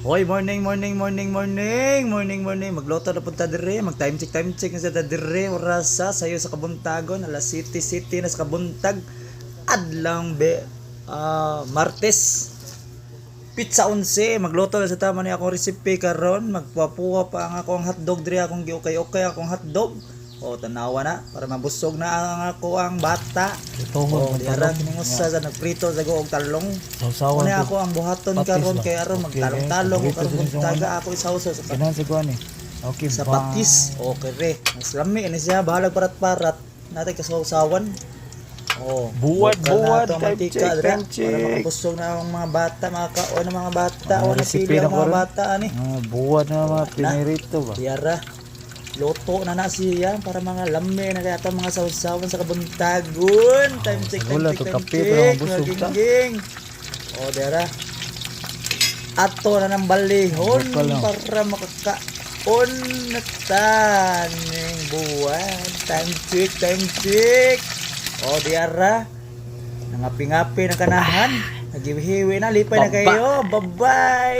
Hoy, morning. Magluto na punta dire, mag time check na sa dire, orasa sayo sa Kabuntagon, alas City na sa Kabuntag. Adlang Martes. Pizza 11, magluto na sa tama ni akong recipe karon, magpapuha pa ang akong hotdog dire, akong giukay akong hotdog. O tanawa na para mabusog na ang ako ang bata. Ito Diara kiningos sa nagprito sa goong talong. Sausawan Una ako ang buhaton karon kay aron magtalong-talong ko karon taga ako isawsaw sa Kanan sa kuan eh. Okay, sa patis. Okay re. Mas lami ni siya bahalag parat-parat. Natay kasawsawan. Oh, Buwad, time check. Para makabusog na ang mga bata, makaon ng mga bata, o napili ang mga bata ani. Buwad na mga pinirito ba? Diara. Loto na siya para mga lami na kaya itong mga sawsawan sa Kabuntagon. Time check. Wala to kape para mabusog ta. O dera. Ato na ng balihon Bukal lang. para makakaon na taning buwan. Time check. O dera. Nangapi-ngapi ng kanahan. Nagihiwi na, lipay na kayo. Bye-bye.